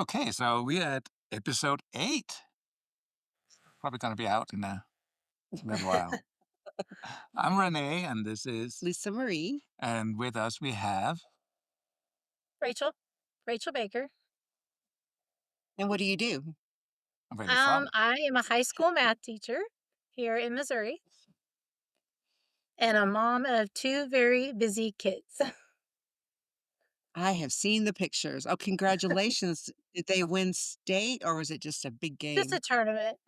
Okay, so we at episode 8. Probably going to be out in a little while. I'm Renee, and this is, Lisa Marie. and with us we have, Rachel, Rachel Baker. And what do you do? where you from? I am a high school math teacher here in Missouri and a mom of two very busy kids. I have seen the pictures. Oh, congratulations. Did they win state or was it just a big Just a game? tournament.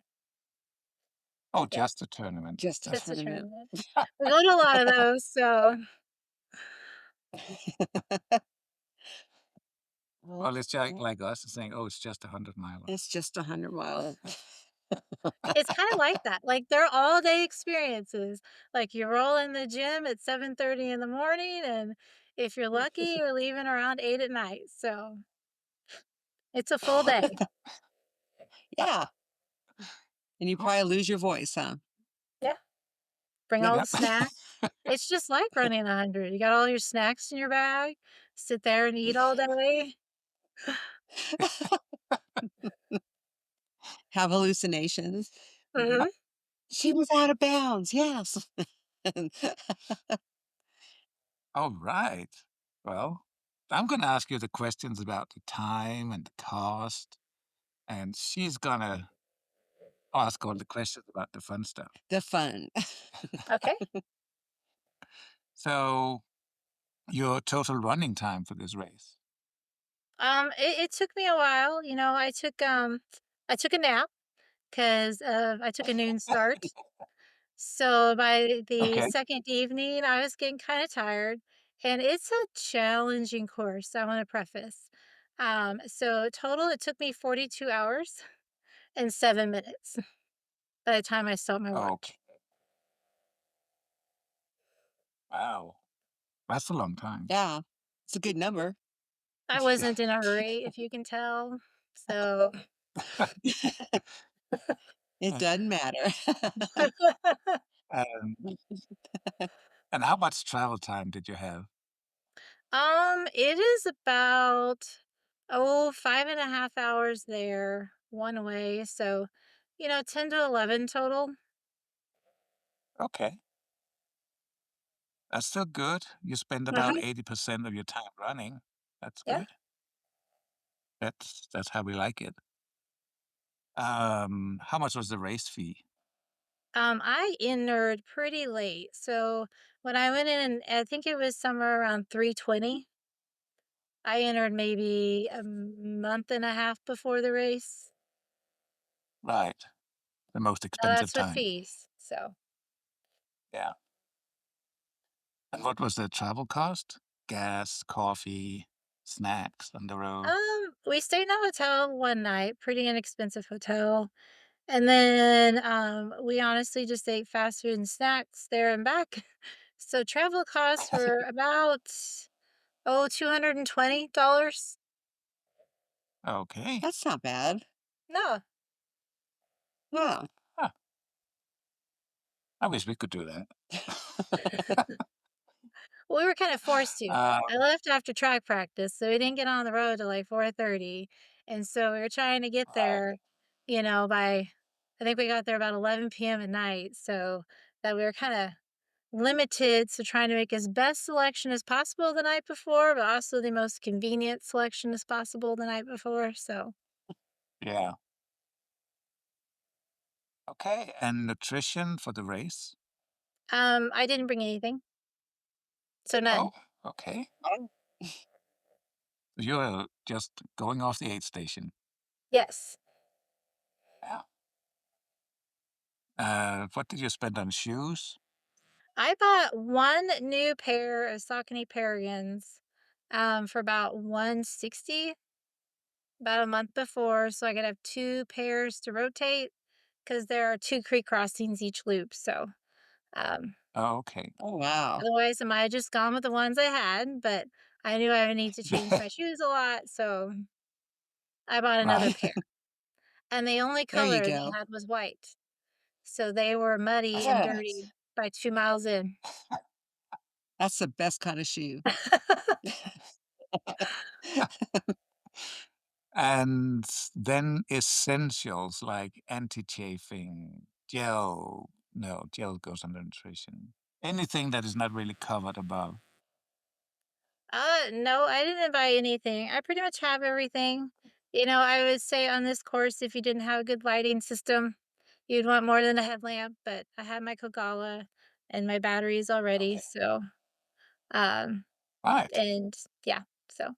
Oh, Yeah, just a tournament. Just a just a tournament. tournament. We go to a lot of those, so Well, Well, it's just like us saying, oh, it's just 100 miles. it's just 100 miles. it's kind of like that. Like they're all day experiences. Like you roll in the gym at 7:30 in the morning, and if you're lucky, you're leaving around 8 at night. So it's a full day. Yeah. And you probably lose your voice, huh? Yeah. Bring all Yep. the snacks. It's just like running 100. You got all your snacks in your bag, sit there and eat all day. Have hallucinations. Mhm. She was out of bounds. Yes. All right. Well, I'm going to ask you the questions about the time and the cost, and she's going to ask all the questions about the fun stuff. The fun. Okay. So, your total running time for this race? It took me a while. I took a nap because I took a noon start. So by the Okay. second evening, I was getting kind of tired. And it's a challenging course, I want to preface. So total, it took me 42 hours and 7 minutes by the time I stopped my watch. Okay. Wow. That's a long time. Yeah. It's a good number. I wasn't in a hurry, if you can tell. So, It doesn't matter. Um, and how much travel time did you have? it is about, 5.5 hours there one way. So, 10 to 11 total. Okay, that's still good. You spend about Mhm. 80% of your time running. That's Yeah. good. That's how we like it. How much was the race fee? I entered pretty late. So when I went in, I think it was somewhere around 3:20. I entered maybe a month and a half before the race. Right, the most Now expensive that's with time. fees. So, Yeah. And what was the travel cost? Gas, coffee, snacks on the road. we stayed in a hotel one night, pretty inexpensive hotel. And then, we honestly just ate fast food and snacks there and back. So travel costs were about, $220. Okay. That's not bad. No, Yeah. Huh, I wish we could do that. we were kind of forced to. Uh, I left after track practice, so we didn't get on the road till like 4:30, and so we were trying to get right. there, by I think we got there about 11 p.m. at night, so that we were kinda limited, so trying to make as best selection as possible the night before, but also the most convenient selection as possible the night before, so, Yeah. Okay. And nutrition for the race? I didn't bring anything, so Oh, none. okay. You're just going off the aid station. Yes. Yeah. What did you spend on shoes? I bought 1 new pair of Saucony Paragons, for about 160 about a month before, so I could have 2 pairs to rotate because there are 2 creek crossings each loop, so, um, Oh, okay. Oh, wow. otherwise, I might have just gone with the ones I had, but I knew I would need to change my shoes a lot, so I bought another Right. pair, and the only There you color they go. had was white, so they were muddy and dirty Yes. by 2 miles in. That's the best kind of shoe. And then essentials like anti-chafing, gel. No, gel goes under nutrition. Anything that is not really covered above. No, I didn't buy anything. I pretty much have everything. I would say on this course, if you didn't have a good lighting system, you'd want more than a headlamp, but I had my Kogala and my batteries already, Okay. so, um, Right. and yeah, so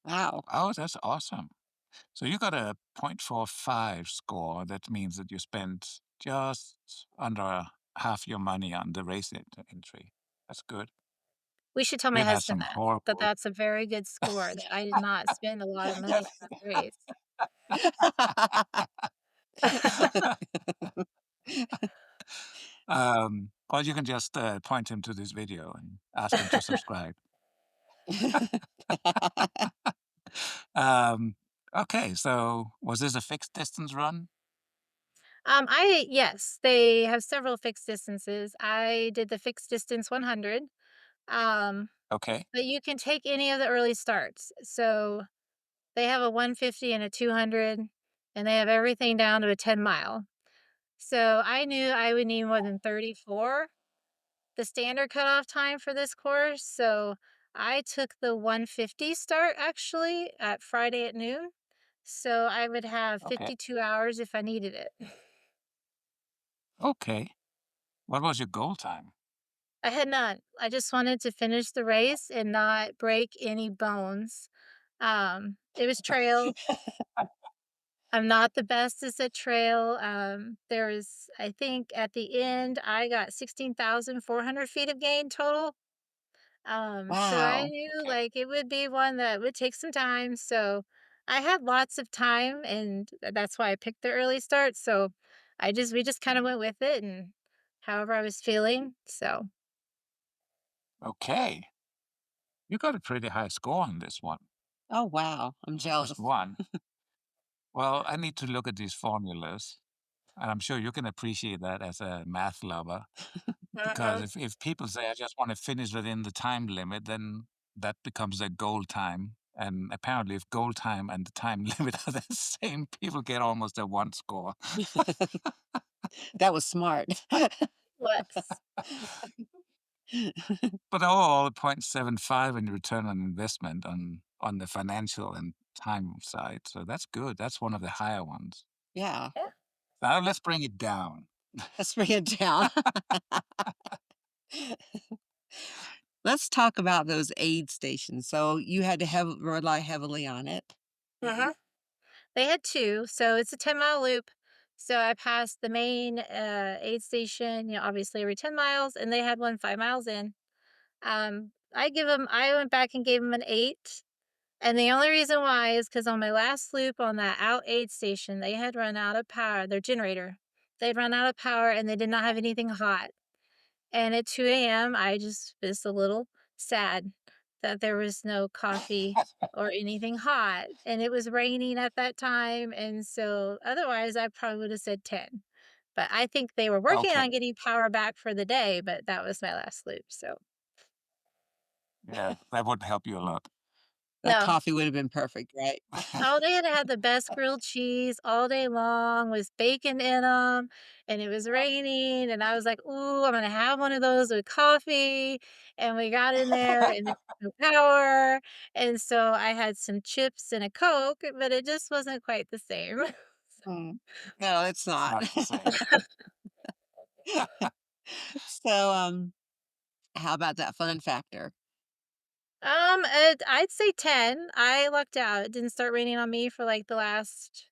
Wow. Oh, that's awesome. So you got a 0.45 score. That means that you spent just under half your money on the entry. That's good. we should tell my We've had husband some that horrible. that's a very good score, that I did not spend a lot of money on that race. Or you can just point him to this video and ask him to subscribe. Um, okay, so was this a fixed distance run? Yes, they have several fixed distances. I did the fixed distance 100, um, Okay, but you can take any of the early starts. So they have a 150 and a 200, and they have everything down to a 10 mile. So I knew I would need more than 34, the standard cutoff time for this course. So I took the 150 start actually at Friday at noon. So I would have okay, 52 hours if I needed it. okay. What was your goal time? I had none. I just wanted to finish the race and not break any bones. It was trail. I'm not the bestest at trail. There was, I think, at the end, I got 16,400 feet of gain total. So I Wow. knew Okay, like it would be one that would take some time. So I had lots of time, and that's why I picked the early start. So we just kind of went with it and however I was feeling. So okay. You got a pretty high score on this one. Oh, wow. I'm Just jealous. one. Well, I need to look at these formulas, and I'm sure you can appreciate that as a math lover. Because Mhm. if people say, I just want to finish within the time limit, then that becomes their goal time. And apparently, if goal time and the time limit are the same, people get almost a one score. That was smart. Was. But overall, 0.75 in return on investment on the financial and time side. So that's good. That's one of the higher ones. Yeah. Yeah. Now let's bring it down. Let's bring it down. Let's talk about those aid stations. So you had to rely heavily on it. Mhm. They had 2, so it's a 10-mile loop. So I passed the main, aid station, obviously every 10 miles, and they had one 5 miles in. I went back and gave them an 8, and the only reason why is because on my last loop on that out aid station, they had run out of power, their generator. They'd run out of power, and they did not have anything hot. And at 2 AM, I just was a little sad that there was no coffee or anything hot, and it was raining at that time, and so otherwise, I probably would have said 10. But I think they were working Okay. on getting power back for the day, but that was my last loop, so Yeah, that would help you a lot. That no. coffee would have been perfect, right? Oh, they had the best grilled cheese all day long with bacon in them, and it was raining, and I was like, "Ooh, I'm gonna have one of those with coffee," and we got in there, and there was no power, and so I had some chips and a Coke, but it just wasn't quite the same. Mm. No, it's It's not. not the same. So, how about that fun factor? I'd say 10. I lucked out. It didn't start raining on me for, like, the last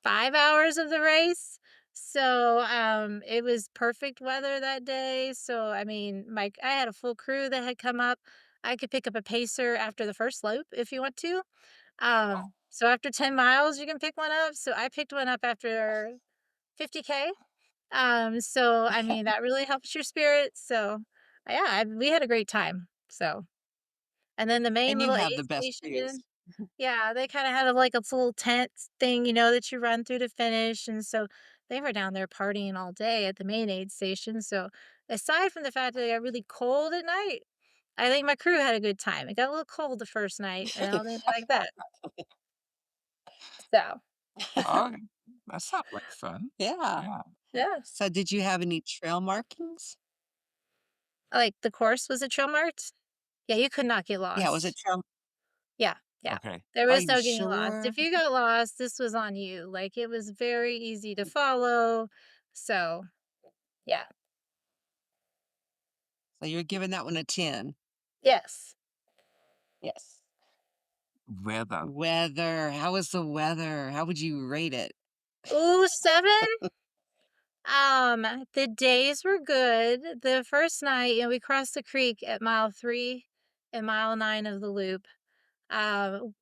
5 hours of the race. So, it was perfect weather that day. So, I mean, I had a full crew that had come up. I could pick up a pacer after the first loop if you want to. So after 10 miles, you can pick one up. So I picked one up after 50K. So I mean, that really helps your spirits. So yeah, we had a great time. So, and then the main And you little have aid the best station, views. yeah, they kinda had, like, a little tent thing, that you run through to finish, and so they were down there partying all day at the main aid station, so aside from the fact that it got really cold at night, I think my crew had a good time. It got a little cold the first night, and all didn't like that. So, Oh, that sounds like fun. Yeah. Yeah. yeah. So did you have any trail markings? Like, the course was a trail marked? Yeah, you could not get Yeah, was it lost. trail Yeah, yeah. Okay. There Are was you no getting lost. sure? If you got lost, this was on you. Like, it was very easy to follow. So, yeah. So you're giving that one a 10. Yes. Yes. Weather. Weather. How was the weather? How would you rate it? Ooh, 7? The days were good. The first night, we crossed the creek at mile 3 and mile 9 of the loop.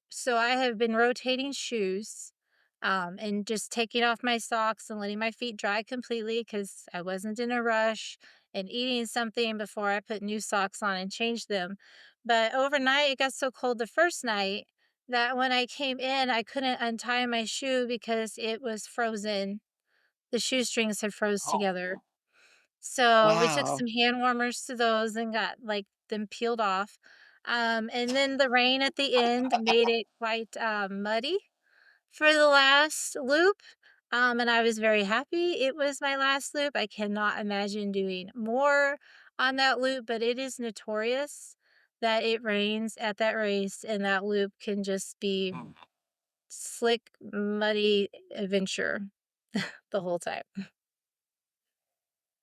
So I have been rotating shoes, and just taking off my socks and letting my feet dry completely because I wasn't in a rush and eating something before I put new socks on and changed them. But overnight, it got so cold the first night that when I came in, I couldn't untie my shoe because it was frozen. The shoestrings had froze Oh, together. So we took Wow. some hand warmers to those and got like them peeled off. And then the rain at the end made it quite muddy for the last loop. And I was very happy it was my last loop. I cannot imagine doing more on that loop, but it is notorious that it rains at that race and that loop can just be mm, slick, muddy adventure the whole time.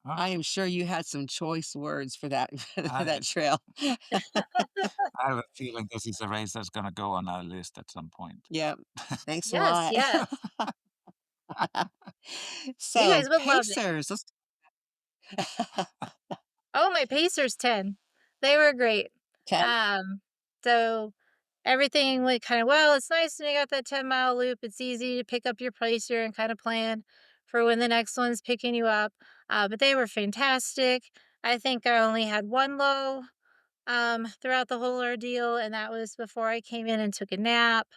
huh. I am sure you had some choice words for that for I that trail. I have a feeling this is a race that's gonna go on our list at some point. Yep. Thanks a Yes, lot. yes. You So, guys would love it. Pacers, let's Oh, my Pacers 10. They were great. 10? So everything went kind of well. It's nice when you got that 10-mile loop. It's easy to pick up your placer and kind of plan for when the next one's picking you up. But they were fantastic. I think I only had one low throughout the whole ordeal, and that was before I came in and took a nap.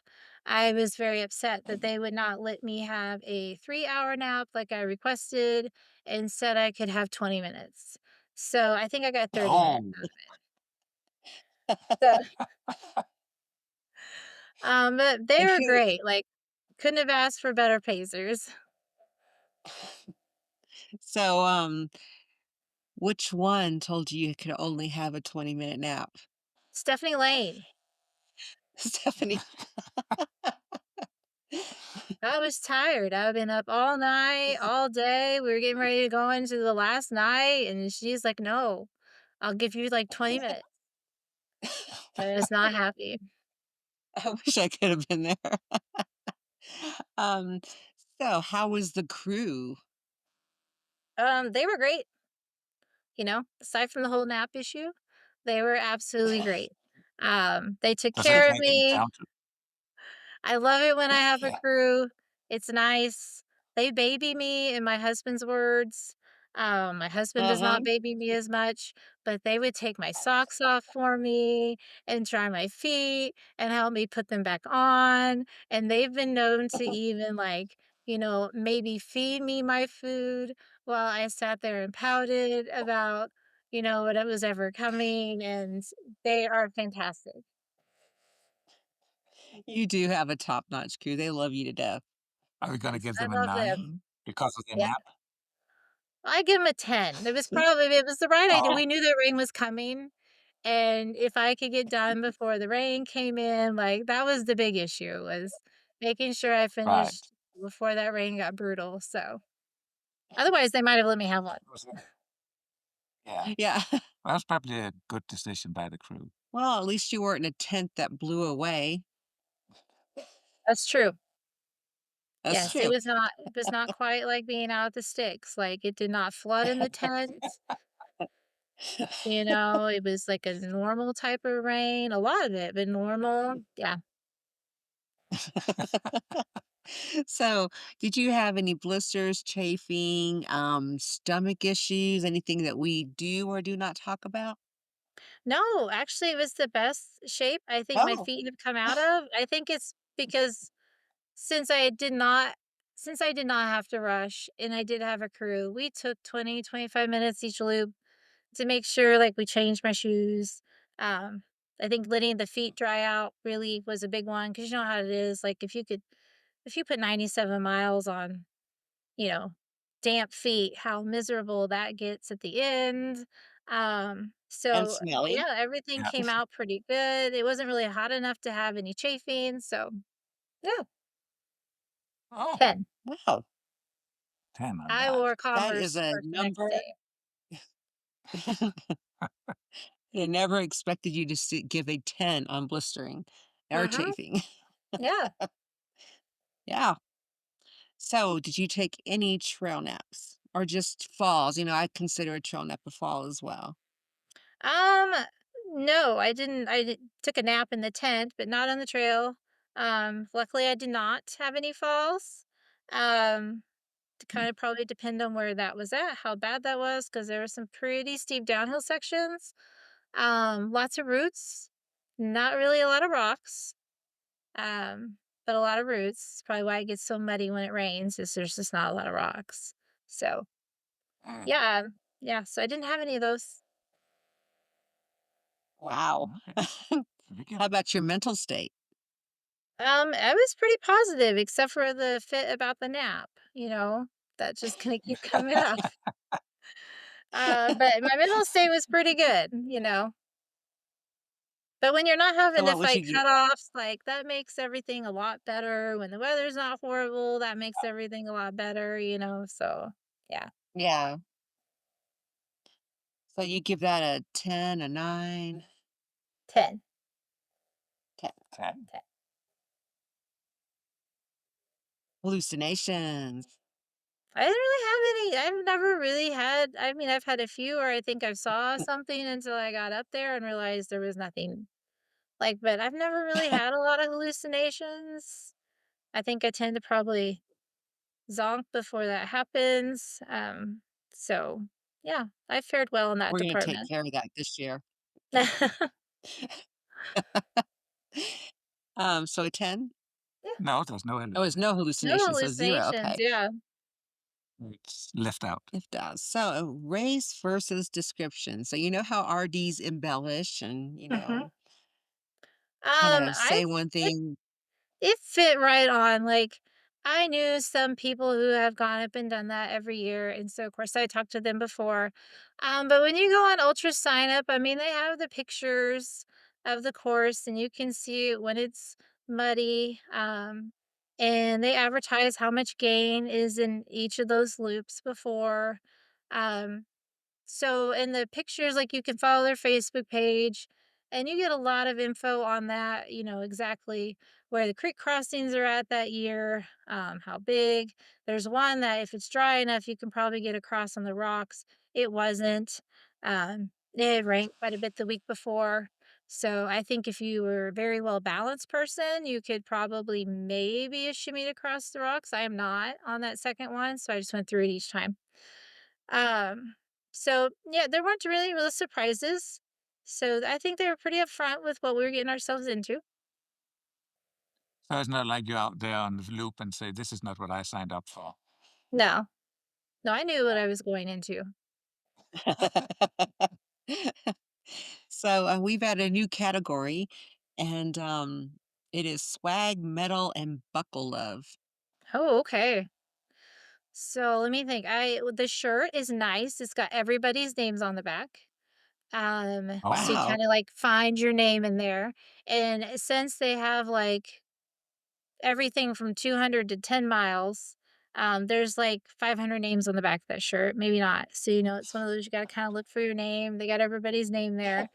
I was very upset that they would not let me have a 3-hour nap like I requested and said I could have 20 minutes. So I think I got 30 minutes Oh, out of it. So, but they And were who great. Like, couldn't have asked for better pacers. so, which one told you you could only have a 20-minute nap? Stephanie Lane. Stephanie. I was tired. I've been up all night, all day. We were getting ready to go into the last night, and she's like, "No, I'll give you like 20 minutes." I was not happy. I wish I could have been there. Um, so how was the crew? They were great, aside from the whole nap issue, they were absolutely great. They took does that care of make it me. down to I love it when I have a yeah. crew. It's nice. They baby me, in my husband's words. My husband does Uh-huh. not baby me as much, but they would take my socks off for me and dry my feet and help me put them back on. And they've been known to even like, maybe feed me my food while I sat there and pouted about, what it was ever coming. And they are fantastic. You do have a top-notch crew. They love you to death. Are we gonna Yes, give I them a love them. 9 because of the Yeah. nap? I give him a 10. It was the right idea. Oh, We knew the rain was coming, and if I could get done before the rain came in, like, that was the big issue, was making sure I right. finished before that rain got brutal, so otherwise, they might have let me have one. Was it yeah. Yeah. That was probably a good decision by the crew. Well, at least you weren't in a tent that blew away. That's true. That's Yes, it true. was not quite like being out at the sticks, like, it did not flood in the tent, it was like a normal type of rain, a lot of it, but normal. Yeah. So, did you have any blisters, chafing, stomach issues, anything that we do or do not talk about? No, actually, it was the best shape I think my Oh. feet have come out of. I think it's because since I did not since I did not have to rush and I did have a crew, we took 20, 25 minutes each loop to make sure, like, we changed my shoes, Um, I think letting the feet dry out really was a big one because you know how it is. Like if you put 97 miles on, you know, damp feet, how miserable that gets at the end. And So smelly. yeah, everything Yeah. came out pretty good. It wasn't really hot enough to have any chafing. So yeah, Oh, 10. Wow, 10 on I that. wore that is Converse a for the next number. day. I never expected you to give a 10 on blistering or Mm-hmm. chafing. Yeah. Yeah. So, did you take any trail naps or just falls? I consider a trail nap a fall as well. Um, no, I didn't. Took a nap in the tent, but not on the trail. Luckily, I did not have any falls. Um, to kind of probably depend on where that was at, how bad that was, because there were some pretty steep downhill sections. Lots of roots, not really a lot of rocks. But a lot of roots. Probably why it gets so muddy when it rains, is there's just not a lot of rocks. So Mm, yeah, yeah. So I didn't have any of those. Wow. okay. Very good. How about your mental state? I was pretty positive, except for the fit about the nap, that just gonna keep coming up. But my mental state was pretty good. But when you're not So, having to what would you fight get? cutoffs, like that makes everything a lot better. When the weather's not horrible, that makes everything a lot better. So yeah, Yeah. So, you give that a 10, a 9, 10, 10. 10. 10. Hallucinations. I didn't really have any. I've never really had. I mean, I've had a few where I think I saw something until I got up there and realized there was nothing. Like, but I've never really had a lot of hallucinations. I think I tend to probably zonk before that happens. So yeah, I fared well in that We're going to take department. care of that this year. Yeah, So a 10? No, there's no Oh, it's no no hallucinations, so 0. hallucinations. Okay. Yeah. it's left out. If does. So, race versus description. So, you know how RDs embellish and, hmm kind of I say one thing. It fit right on, like, I knew some people who have gone up and done that every year, and so, of course, I talked to them before. But when you go on Ultra Sign Up, I mean, they have the pictures of the course, and you can see it when it's muddy, and they advertise how much gain is in each of those loops before. Um so in the pictures, like you can follow their Facebook page and you get a lot of info on that, exactly where the creek crossings are at that year, how big. There's one that if it's dry enough, you can probably get across on the rocks. It wasn't. It had rained quite a bit the week before. So I think if you were a very well balanced person, you could probably maybe a shimmy across the rocks. I am not on that second one, so I just went through it each time. Um, so yeah, there weren't really real surprises. So I think they were pretty upfront with what we were getting ourselves into. So it's not like you're out there on the loop and say, this is not what I signed up for. No, no, I knew what I was going into. So, we've added a new category, and it is swag, metal, and buckle love. Oh, okay. So let me think. The shirt is nice. It's got everybody's names on the back. So you Oh, Wow. kind of like find your name in there. And since they have like everything from 200 to 10 miles. There's like 500 names on the back of that shirt, maybe not. So, it's one of those you got to kind of look for your name. They got everybody's name there.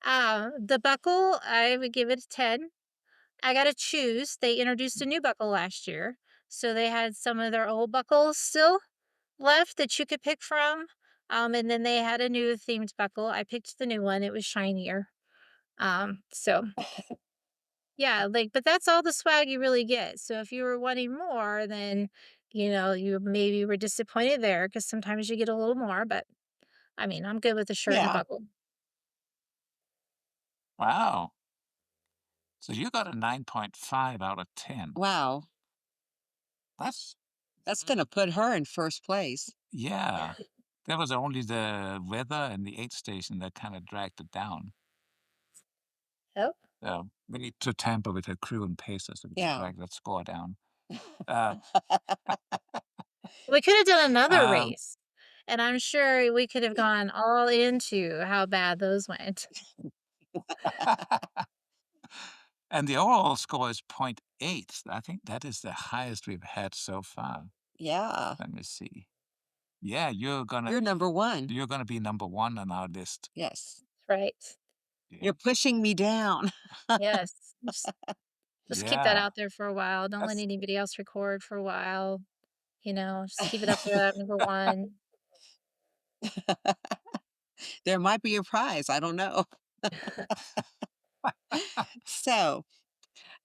The buckle, I would give it a 10. I got to choose. They introduced a new buckle last year. So they had some of their old buckles still left that you could pick from. And then they had a new themed buckle. I picked the new one. It was shinier. So yeah, like, but that's all the swag you really get. So if you were wanting more, then, you maybe were disappointed there because sometimes you get a little more. But I mean, I'm good with the shirt and the Yeah. buckle. wow. So you got a 9.5 out of 10. Wow. That's, That's going to put her in first place. yeah. That was only the weather and the aid station that kind of dragged it down. Oh, We need to tamper with her crew and pace us to Yeah. drag that score down. Uh, we could have done another um, race, and I'm sure we could have gone all into how bad those went. and the overall score is point 0.8. I think that is the highest we've had so far. Yeah. Let me see. Yeah, You're number 1. you're gonna be number one on our list. Yes. Right. Yeah. You're pushing me down. Yes. Just keep that Yeah. out there for a while. Don't let That's anybody else record for a while. Just keep it up there at number 1. There might be a prize, I don't know. So,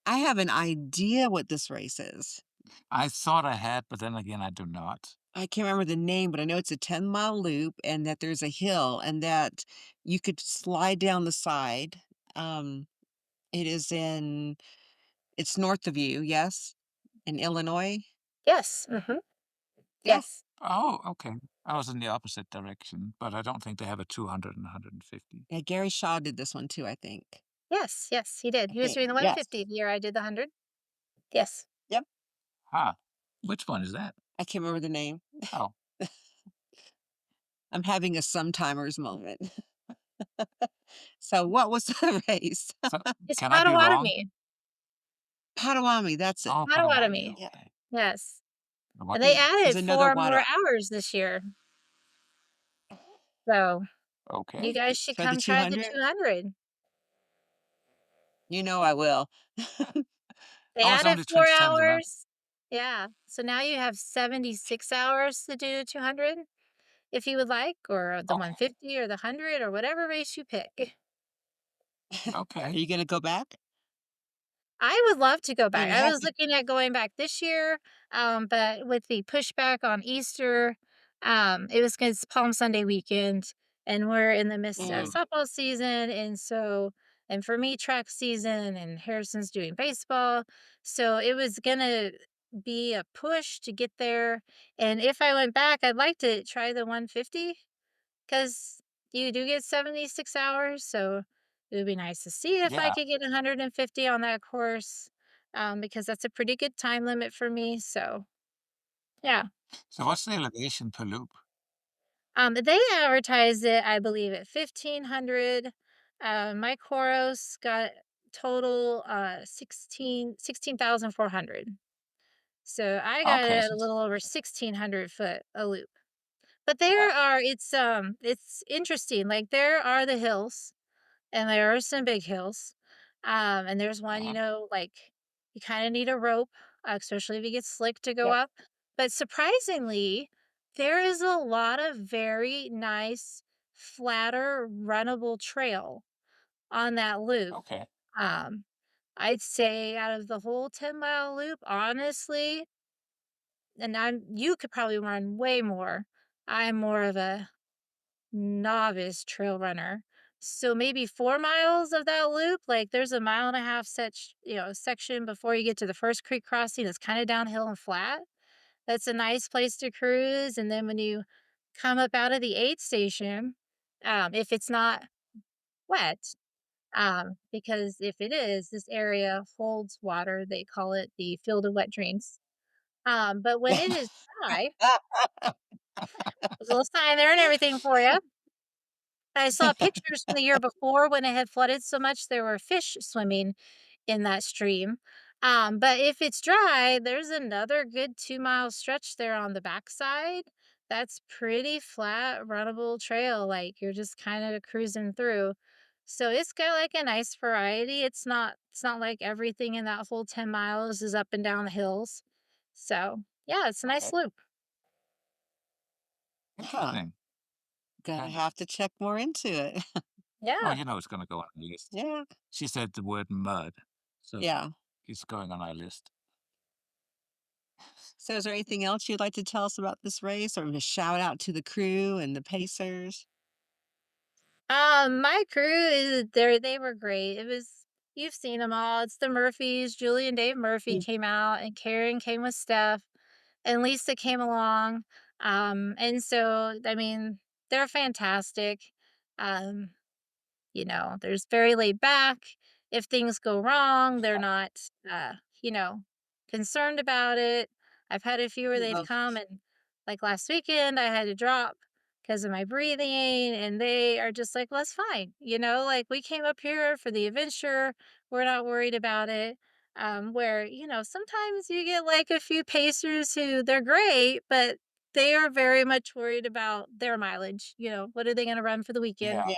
I have an idea what this race is. I thought I had, but then again, I do not. I can't remember the name, but I know it's a 10-mile loop and that there's a hill and that you could slide down the side. Um, it is in it's north of you, yes? In Illinois? Yes. Mhm. Yeah. Yes. Oh, okay. I was in the opposite direction, but I don't think they have a 200 and 150. Yeah, Gary Shaw did this one too, I think. Yes, yes, he did. I He was think. doing the Yes. 150 the year I did the 100. Yes. Yep. Huh. Which one is that? I can't remember the name. Oh, I'm having a sometimers moment. So what was the race? so It's can I be wrong? Potawatomi. Potawatomi, that's it. Oh, Potawatomi. Potawatomi. Yeah. Okay. Yes. What? And they There's added another 4 more Wada hours this year. So, you Okay. guys should for the come try the 200? 200. You know I will. They Oh, it's added only 4 20 times a month. hours. Yeah. So now you have 76 hours to do 200 if you would like, or the Okay. 150 or the 100 or whatever race you pick. Are Okay. you gonna go back? I would love to go I back. mean, I have was to looking at going back this year, but with the pushback on Easter, it was 'cause Palm Sunday weekend, and we're in the midst of mm, softball season, and for me, track season, and Harrison's doing baseball, so it was gonna be a push to get there, and if I went back, I'd like to try the 150. 'Cause you do get 76 hours, so it would be nice to see if I Yeah. could get 150 on that course, because that's a pretty good time limit for me, so, yeah. So what's the elevation per loop? They advertised it, I believe, at 1,500. My Koros got total, 16,400. So I got it Okay. at a little over 1,600 foot a loop. But there Yeah. are it's interesting, like, there are the hills. And there are some big hills. And there's one, Uh-huh. like, you kinda need a rope, especially if you get slick to go yep. up. But surprisingly, there is a lot of very nice, flatter, runnable trail on that loop. Okay. Um, I'd say out of the whole 10-mile loop, honestly, and you could probably run way more. I'm more of a novice trail runner. So maybe 4 miles of that loop, like, there's a mile and a half section before you get to the first creek crossing, it's kinda downhill and flat. That's a nice place to cruise, and then when you come up out of the aid station, if it's not wet, because if it is, this area holds water, they call it the field of wet dreams. But when it is dry, there's a little sign there and everything for you. I saw pictures from the year before when it had flooded so much there were fish swimming in that stream. But if it's dry, there's another good 2-mile stretch there on the backside. That's pretty flat, runnable trail. Like you're just kind of cruising through. So it's got like a nice variety. It's not like everything in that whole 10 miles is up and down the hills. So yeah, it's a nice Okay. loop. Huh. Interesting. Gonna And have to check more into it. oh, Yeah. you know it's gonna go on our list. Yeah. She said the word mud, so Yeah. it's going on our list. So is there anything else you'd like to tell us about this race or a shout out to the crew and the pacers? My crew is there. They were great. You've seen them all. It's the Murphys. Julie and Dave Murphy Mm. came out, and Karen came with Steph, and Lisa came along. And so, I mean, they're fantastic. Um, there's very laid back. if things go wrong, they're not, uh, you know, concerned about it. I've had a few where they've No. come and like last weekend, I had to drop because of my breathing, and they are just like, "Well, that's fine." Like we came up here for the adventure. We're not worried about it. Where, sometimes you get like a few pacers who they're great, but they are very much worried about their mileage. What are they going to run for the weekend? Yeah.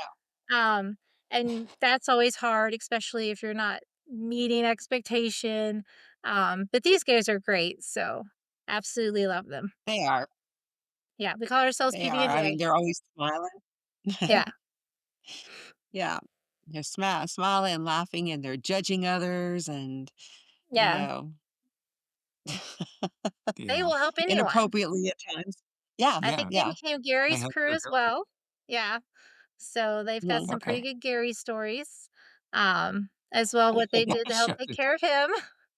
Yeah, Um, and that's always hard, especially if you're not meeting expectation. But these guys are great, so absolutely love them. they are. Yeah, we call ourselves They PB are. and I J. mean, they're always smiling. Yeah, Yeah. They're smiling and laughing, and they're judging others and, you yeah. know, They Yeah. will help anyone. inappropriately at times. Yeah, I think Yeah. they yeah, became They Gary's help crew you as help you. well. Yeah. So they've got mhm. some pretty Okay. good Gary stories. As well what they did to help Sure. take care of him.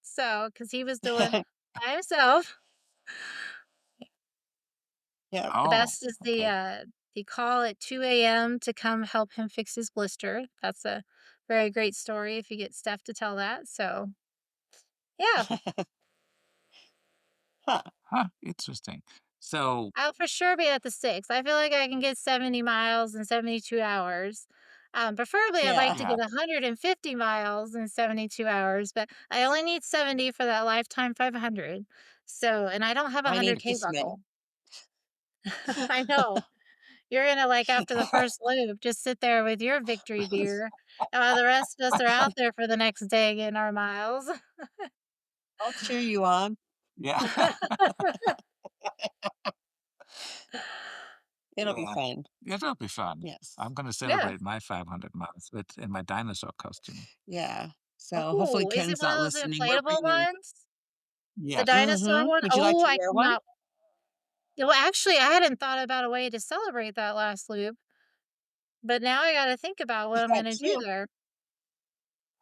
So, because he was doing by himself. Yep. The Oh, best is the, okay. the call at 2 a.m. to come help him fix his blister. That's a very great story if you get Steph to tell that, so, yeah, Huh, Huh, interesting. So, I'll for sure be at the 6. I feel like I can get 70 miles in 72 hours. Preferably, I'd like yeah. to get yeah. 150 miles in 72 hours, but I only need 70 for that lifetime 500. So and I don't have a I need 100K this many. buckle. I know. You're gonna, like, after the first loop, just sit there with your victory beer, while the rest of us are out there for the next day getting our miles. I'll cheer you on. Yeah. It'll be Yeah. fun. It'll be fun. Yes. I'm gonna Yeah. celebrate my 500 miles with in my dinosaur costume. Yeah. So hopefully Oh, is it Ken's one of not those listening. We're inflatable bringing. ones? The Yes. dinosaur Mhm. one? Would you like Oh, to I wear one? cannot. Yeah, well, actually, I hadn't thought about a way to celebrate that last loop, but now I gotta think about what We I'm got gonna do 2. there.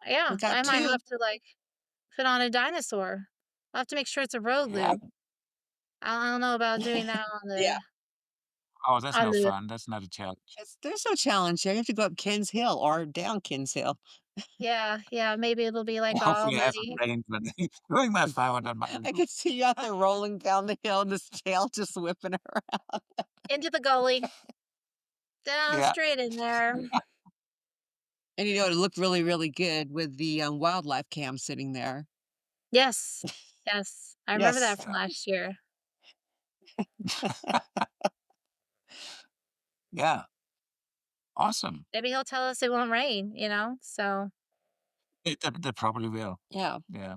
We Yeah, got I might 2. have to, like, put on a dinosaur. I'll have to make sure it's a road Yeah. loop. I don't know about doing that on Yeah. Oh, that's on no the fun. That's not a challenge. There's no challenge there. You have to go up Ken's Hill or down Ken's Hill. yeah, yeah, maybe it'll be, like, all Hopefully, it hasn't muddy. rained when doing my 500 I miles. could see you out there rolling down the hill and this tail just whipping around. Into the gully, down Yeah. straight in there. And, it looked really, really good with the, wildlife cam sitting there. Yes, yes, I remember Yes. that from Yeah. last year. Yeah. Awesome. Maybe he'll tell us it won't rain, so They probably will. Yeah. Yeah.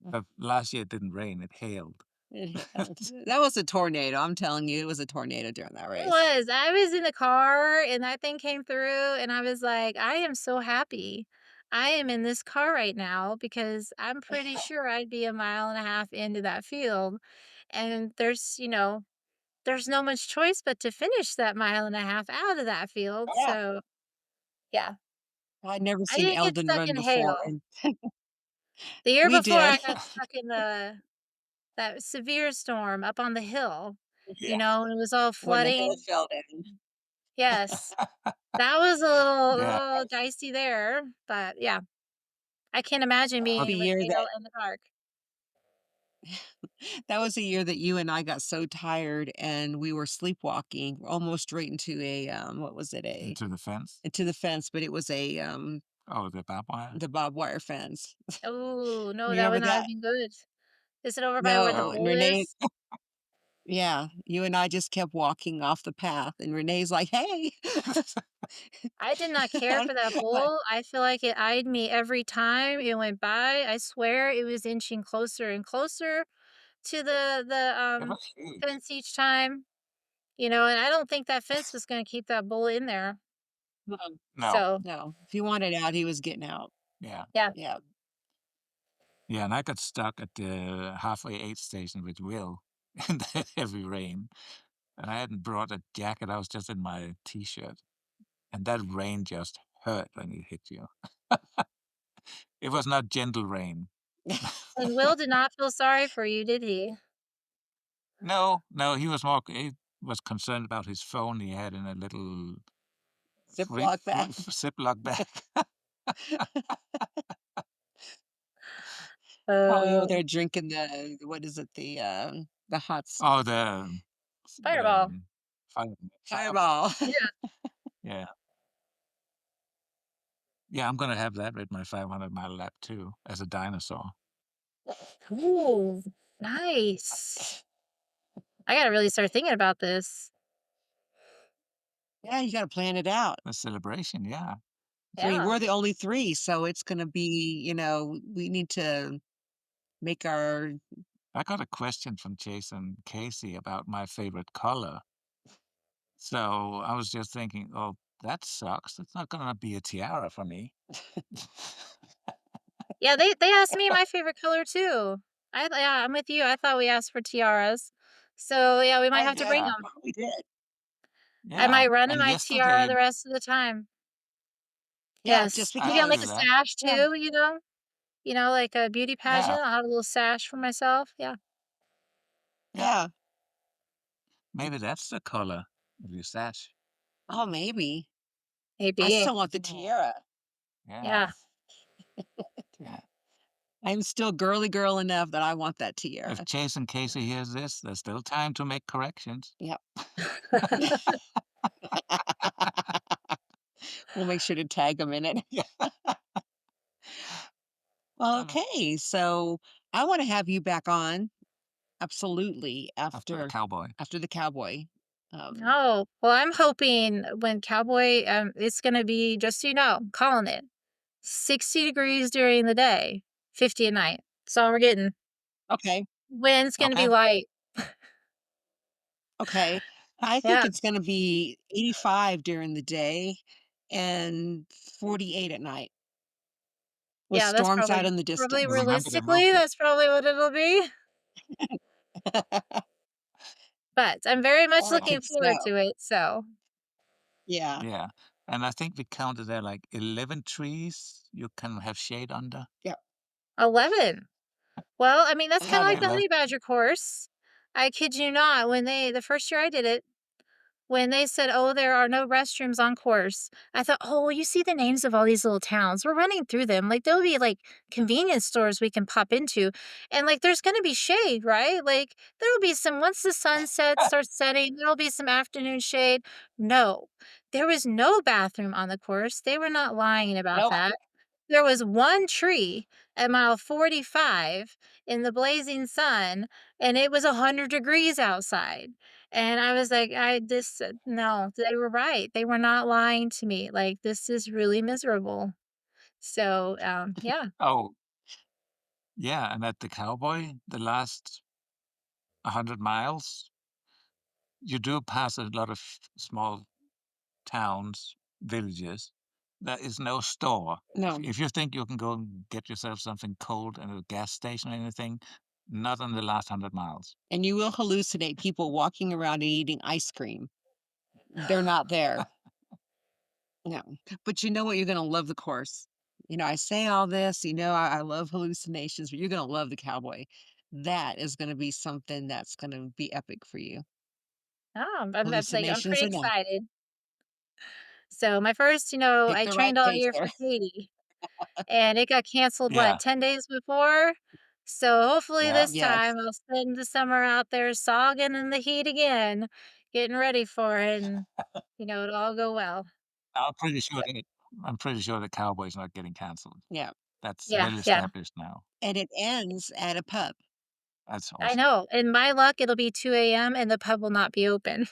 But last year it didn't rain, it hailed. It hailed. That was a tornado, I'm telling you, it was a tornado during that it race. was. I was in the car and that thing came through and I was like, "I am so happy. I am in this car right now because I'm pretty sure I'd be a mile and a half into that field." And there's no much choice but to finish that mile and a half out of that field, Yeah. so, yeah. I'd never I seen didn't get Eldon stuck run in before, hail. and The year we before, did. I got stuck in that severe storm up on the hill, Yeah. and it was all When the hill flooding. fell down. Yes. That was a little Yeah. little dicey there, but yeah, I can't imagine That was the being with year hail that in the dark. that was the year that you and I got so tired and we were sleepwalking almost right into a, what was it, Into the fence. into the fence, but it was Oh, the barbed wire? the barbed wire fence. Oh, no, You that would remember not that? have been good. Is it over by where the No, No. and pool Renee is? yeah, you and I just kept walking off the path, and Renee's like, "Hey." I did not care I'm for that like, bull. I feel like it eyed me every time it went by. I swear it was inching closer and closer to It was huge. fence each time, and I don't think that fence was gonna keep that bull in there. "Mm, No. So, no, if he wanted out, he was getting out." Yeah. yeah. Yeah. Yeah, and I got stuck at the halfway aid station with Will in the heavy rain, and I hadn't brought a jacket, I was just in my T-shirt, and that rain just hurt when it hit you. It was not gentle rain. And Will did not feel sorry for you, did he? No, no, he was concerned about his phone he had in a little Ziploc bag. Ziploc bag. Probably over Uh, there drinking what is it? The Oh, the Fireball. fire fireball. Fireball. Yeah. Yeah. Yeah, I'm gonna have that with my 500-mile lap too, as a dinosaur. Ooh, nice. I gotta really start thinking about this. Yeah, you gotta plan it out. A celebration, yeah. I mean, Yeah. we're the only 3, so it's gonna be, we need to make our I got a question from Jason Casey about my favorite color. So I was just thinking, "Oh, that sucks. It's not gonna be a tiara for me." Yeah, they asked me my favorite color too. Yeah, I'm with you. I thought we asked for tiaras. So, yeah, we might Oh, have to bring yeah, them. we did. I Yeah, might run in and my tiara yesterday the rest of the time. Yeah, Yes. just I Maybe I'll can make because. do a that. sash Yeah, too, like a beauty Yeah, pageant. I'll have a little sash for myself. Yeah. yeah. yeah. Maybe that's the color of your sash. Oh, maybe. I Maybe. still want the tiara. Yeah, Yeah. yeah. I'm still girly girl enough that I want that If tiara. Jason Casey hears this, there's still time to make corrections. Yep. We'll make sure to tag 'em in it. Yeah. Well, Uh, okay, so I wanna have you back on, absolutely, after the after cowboy. the cowboy. Um, Oh, well, I'm hoping when Cowboy, it's gonna be, just so you know, calling it 60 degrees during the day, 50 at night. That's all we're getting. okay, Wind's gonna be Okay. light. okay. I think Yeah. it's gonna be 85 during the day and 48 at night with Yeah, that's storms out in the probably But distance. remember the realistically, roof. that's probably what it'll be. But I'm very much Or it looking could snow. forward to it, so Yeah, Yeah, and I think we counted there like 11 trees you can have shade under. yeah, 11. Well, I mean, that's kinda like the 11. Ele honey badger course. I kid you not, when the first year I did it, when they said, "Oh, there are no restrooms on course," I thought, "Oh, well, you see the names of all these little towns. We're running through them. Like, there'll be, like, convenience stores we can pop into, and, like, there's gonna be shade, right? Like, there'll be some once the sunset starts setting, there'll be some afternoon shade." No. There was no bathroom on the course. They were not lying about Nope. that. There was 1 tree at mile 45 in the blazing sun, and it was 100 degrees outside. And I was like, I this no, they were right. They were not lying to me. Like, this is really miserable. So, yeah. Oh, yeah, and at the cowboy, the last 100 miles, you do pass a lot of small towns, villages. There is no store. No, If you think you can go and get yourself something cold at a gas station or anything, not on the last 100 miles. and you will hallucinate people walking around and eating ice cream. They're not there. No. But you know what? You're gonna love the course. I say all this, I love hallucinations, but you're gonna love the cowboy. That is gonna be something that's gonna be epic for you. I'm Hallucinations pretty or no. excited. So, my first, Pick I the right trained all pace year for there. Haiti. And it got canceled, what, Yeah. 10 days before? So, hopefully Yeah. this Yes. time I'll spend the summer out there sogging in the heat again, getting ready for it, and, it'll all go well. I'm pretty sure that I'm pretty sure the Cowboys not getting canceled. Yeah. That's Yeah, well yeah, established now. And it ends at a pub. That's I awesome. know. In my luck, it'll be 2 AM and the pub will not be open.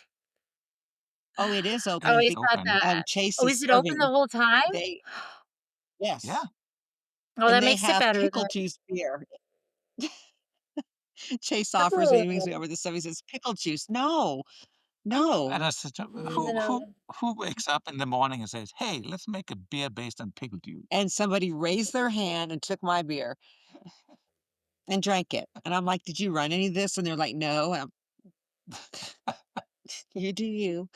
Oh, it is I open. always It's The thought open. that. Chase Oh, is is it open the serving. whole time? They Yeah. Yes. Oh, And that they makes it have better pickle then. juice beer. Chase offers when he brings me Oh, over the stuff, he says, "Pickle juice." No, And no. I said, no. who wakes up in the morning and says, "Hey, let's make a beer based on pickle juice." And somebody raised their hand and took my beer and drank it. And I'm like, "Did you run any of this?" And they're like, "No." And "You do you."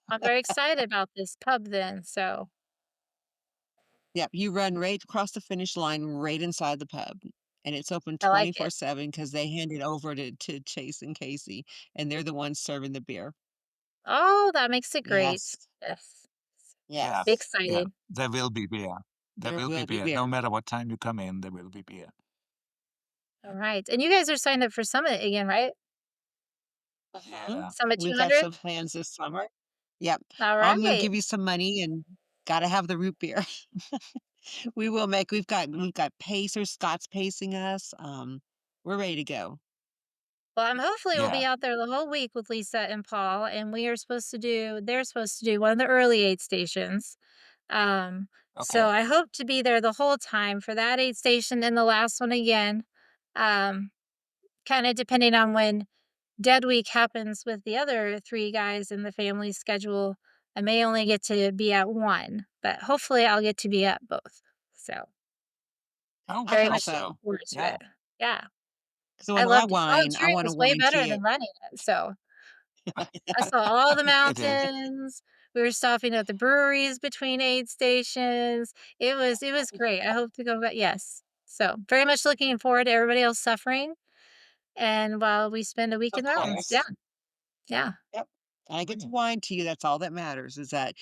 I'm very excited about this pub then, so Yep, you run right across the finish line right inside the pub, and it's open I like it. 24/7 because they hand it over to Chase and Casey, and they're the ones serving the beer. Oh, that makes it great. Yes. Yes. Yeah, Be Yes, yeah, excited. there will be beer. There there will be will be beer. No beer. matter what time you come in, there will be beer. All right. And you guys are signed up for Summit again, right? Mhm. Yeah. Summit We've got 200? some plans this summer. Yep. All I'm gonna right. give you some money and gotta have the root beer. We will make we've got pacers, Scott's pacing us. We're ready to go. Well, I'm hopefully we'll Yeah, be out there the whole week with Lisa and Paul, and they're supposed to do one of the early aid stations. So okay. I hope to be there the whole time for that aid station and the last one again. Um, Kind of depending on when Dead Week happens with the other 3 guys in the family schedule, I may only get to be at one, but hopefully I'll get to be at both. So, Oh, I very hope sure. much looking so. forward to Yeah. it. Yeah, Because I I want my loved it. wine. I Volunteering want to was way wine better too. than running it, so I saw all the It is. mountains. We were stopping at the breweries between aid stations. It was great. I hope to go back. Yes. So, very much looking forward to everybody else suffering, and while we spend a week in Of the mountains. Yeah, course. yeah. Yep. I get to Brilliant. wine to you. That's all that matters is that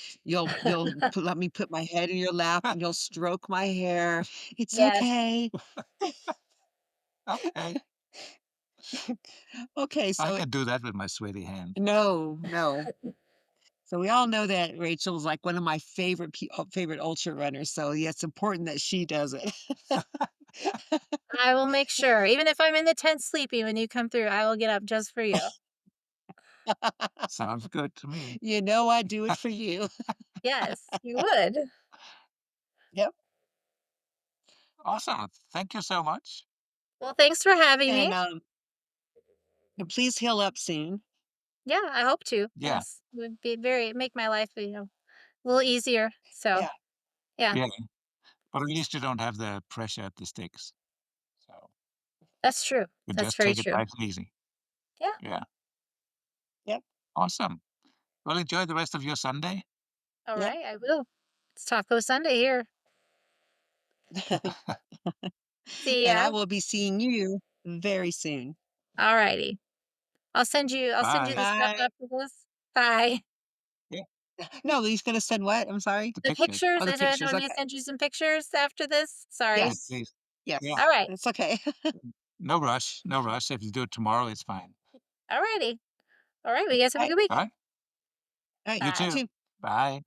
let me put my head in your lap and you'll stroke my hair. It's Yes. okay. Okay. Okay, I so can do that with my sweaty hand. no, no. So we all know that Rachel's like one of my favorite ultra runners. So yeah, it's important that she does it. I will make sure. Even if I'm in the tent sleeping when you come through, I will get up just for you. Sounds good to me. You know I do it for you. Yes, you would. Yep. Awesome. Thank you so much. Well, thanks for having me. And and please heal up soon. Yeah, I hope to. Yeah, Yes. Would be very make my life, a little easier. So, Yeah. yeah, yeah. But at least you don't have the pressure at the sticks. So that's true. you That's just very take it true. nice and easy. Yeah. Yeah. Yep. Awesome. Well, enjoy the rest of your Sunday. All Yep. right, I will. It's Taco Sunday here. See And I ya. will be seeing you very soon. All righty. I'll send you Bye. the stuff Bye. after this. Bye. Yeah, No, he's gonna send what? I'm sorry. the The pictures. pictures, Oh, the I told pictures. told me to Okay. send you some pictures after this. Sorry. Yes, Yes. please. Yeah. Yes. All right. It's okay. No rush. No rush. If you do it tomorrow, it's fine. All righty. All right. Well, you guys have a Alright. good week. Bye. Alright. You You Bye. too. too. Bye.